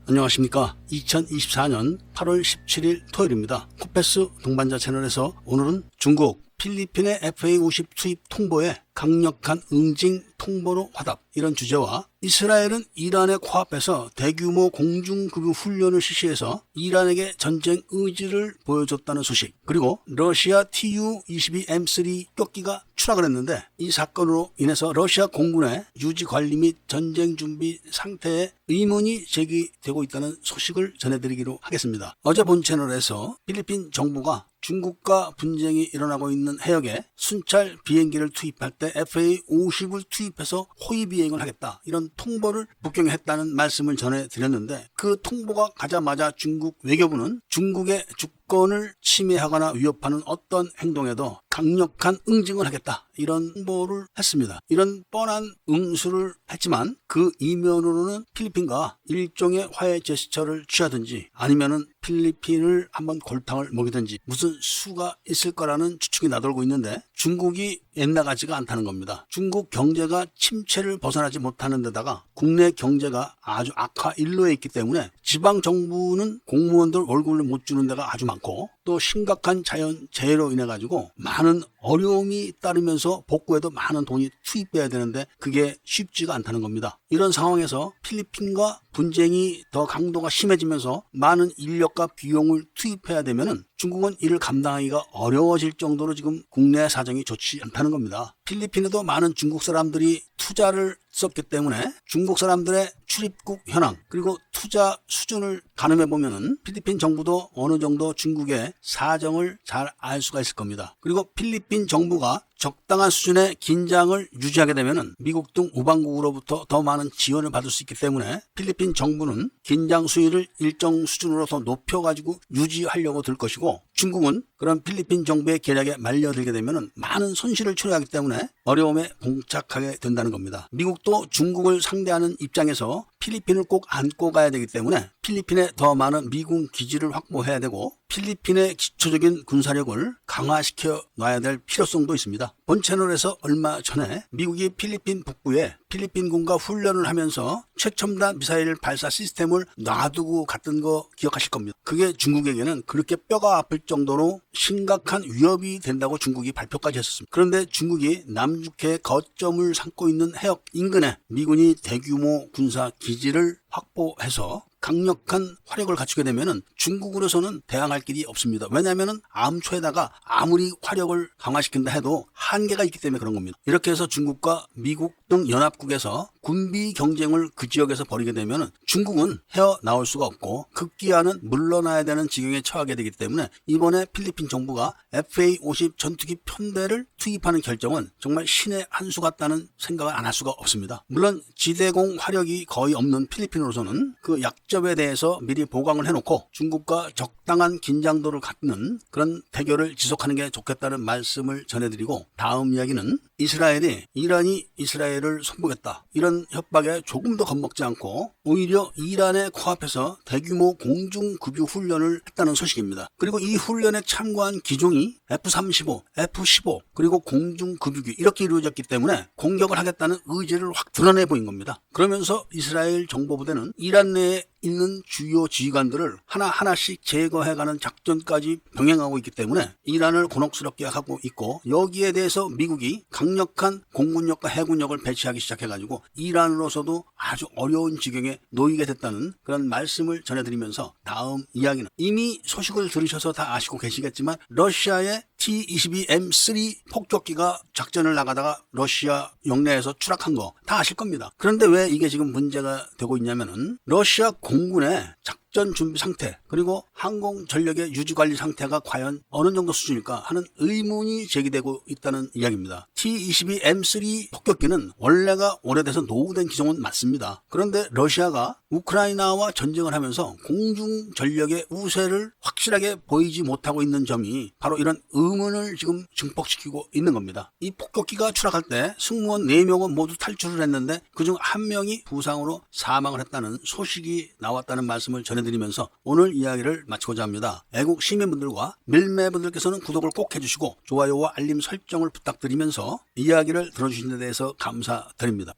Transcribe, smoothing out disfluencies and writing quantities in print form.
안녕하십니까. 2024년 8월 17일 토요일입니다. 코페스 동반자 채널에서 오늘은 중국, 필리핀의 FA50 투입 통보에 강력한 응징 통보로 화답, 이런 주제와 이스라엘은 이란에 코앞에서 대규모 공중급유 훈련을 실시해서 이란에게 전쟁 의지를 보여줬다는 소식, 그리고 러시아 Tu-22M3 격기가 추락을 했는데 이 사건으로 인해서 러시아 공군의 유지 관리 및 전쟁 준비 상태에 의문이 제기되고 있다는 소식을 전해드리기로 하겠습니다. 어제 본 채널에서 필리핀 정부가 중국과 분쟁이 일어나고 있는 해역에 순찰 비행기를 투입할 때 FA50을 투입해서 호위 비행을 하겠다, 이런 통보를 북경에 했다는 말씀을 전해드렸는데, 그 통보가 가자마자 중국 외교부는 중국의 주권을 침해하거나 위협하는 어떤 행동에도 강력한 응징을 하겠다, 이런 통보를 했습니다. 이런 뻔한 응수를 했지만 그 이면으로는 필리핀과 일종의 화해 제스처를 취하든지 아니면은 필리핀을 한번 골탕을 먹이든지 무슨 수가 있을 거라는 추측이 나돌고 있는데, 중국이 옛날 같지가 않다는 겁니다. 중국 경제가 침체를 벗어나지 못하는 데다가 국내 경제가 아주 악화 일로에 있기 때문에 지방 정부는 공무원들 월급을 못 주는 데가 아주 많고, 또 심각한 자연재해로 인해 가지고 많은 어려움이 따르면서 복구에도 많은 돈이 투입돼야 되는데 그게 쉽지가 않다는 겁니다. 이런 상황에서 필리핀과 분쟁이 더 강도가 심해지면서 많은 인력과 비용을 투입해야 되면은 중국은 이를 감당하기가 어려워질 정도로 지금 국내 사정이 좋지 않다는 겁니다. 필리핀에도 많은 중국 사람들이 투자를 썼기 때문에 중국 사람들의 출입국 현황, 그리고 투자 수준을 가늠해 보면은 필리핀 정부도 어느 정도 중국의 사정을 잘 알 수가 있을 겁니다. 그리고 필리핀 정부가 적당한 수준의 긴장을 유지하게 되면은 미국 등 우방국으로부터 더 많은 지원을 받을 수 있기 때문에 필리핀 정부는 긴장 수위를 일정 수준으로 더 높여가지고 유지하려고 들 것이고, 중국은 그런 필리핀 정부의 계략에 말려들게 되면은 많은 손실을 초래하기 때문에 어려움에 봉착하게 된다는 겁니다. 미국도 중국을 상대하는 입장에서 필리핀을 꼭 안고 가야 되기 때문에 필리핀에 더 많은 미군 기지를 확보해야 되고 필리핀의 기초적인 군사력을 강화시켜 놔야 될 필요성도 있습니다. 본 채널에서 얼마 전에 미국이 필리핀 북부에 필리핀군과 훈련을 하면서 최첨단 미사일 발사 시스템을 놔두고 갔던 거 기억하실 겁니다. 그게 중국에게는 그렇게 뼈가 아플 정도로 심각한 위협이 된다고 중국이 발표까지 했었습니다. 그런데 중국이 남측의 거점을 삼고 있는 해역 인근에 미군이 대규모 군사 기지를 확보해서 강력한 화력을 갖추게 되면은 중국으로서는 대항할 길이 없습니다. 왜냐하면은 암초에다가 아무리 화력을 강화시킨다 해도 한계가 있기 때문에 그런 겁니다. 이렇게 해서 중국과 미국 등 연합국에서 군비 경쟁을 그 지역에서 벌이게 되면은 중국은 헤어나올 수가 없고 급기야는 물러나야 되는 지경에 처하게 되기 때문에 이번에 필리핀 정부가 FA50 전투기 편대를 투입하는 결정은 정말 신의 한 수 같다는 생각을 안 할 수가 없습니다. 물론 지대공 화력이 거의 없는 필리핀으로서는 그 약점에 대해서 미리 보강을 해놓고 중국과 적당한 긴장도를 갖는 그런 대결을 지속하는 게 좋겠다는 말씀을 전해드리고, 다음 이야기는 이스라엘이 이란이 이스라엘을 손보겠다, 이런 협박에 조금 더 겁먹지 않고 오히려 이란의 코앞에서 대규모 공중급유 훈련을 했다는 소식입니다. 그리고 이 훈련에 참가한 기종이 F-35, F-15 그리고 공중급유기 이렇게 이루어졌기 때문에 공격을 하겠다는 의지를 확 드러내 보인 겁니다. 그러면서 이스라엘 정보부대는 이란 내에 있는 주요 지휘관들을 하나하나씩 제거해가는 작전까지 병행하고 있기 때문에 이란을 곤혹스럽게 하고 있고, 여기에 대해서 미국이 강력한 공군력과 해군력을 배치하기 시작해가지고 이란으로서도 아주 어려운 지경에 놓이게 됐다는 그런 말씀을 전해드리면서, 다음 이야기는 이미 소식을 들으셔서 다 아시고 계시겠지만 러시아의 T-22M3 폭격기가 작전을 나가다가 러시아 영내에서 추락한 거 다 아실 겁니다. 그런데 왜 이게 지금 문제가 되고 있냐면은 러시아 공군의 작전 준비 상태, 그리고 항공 전력의 유지 관리 상태가 과연 어느 정도 수준일까 하는 의문이 제기되고 있다는 이야기입니다. T-22M3 폭격기는 원래가 오래돼서 노후된 기종은 맞습니다. 그런데 러시아가 우크라이나와 전쟁을 하면서 공중 전력의 우세를 확실하게 보이지 못하고 있는 점이 바로 이런 의문을 지금 증폭시키고 있는 겁니다. 이 폭격기가 추락할 때 승무원 4명은 모두 탈출을 했는데 그중 1명이 부상으로 사망을 했다는 소식이 나왔다는 말씀을 전해드리면서 오늘 이야기를 마치고자 합니다. 애국 시민분들과 밀매분들께서는 구독을 꼭 해주시고 좋아요와 알림 설정을 부탁드리면서 이야기를 들어주신 데 대해서 감사드립니다.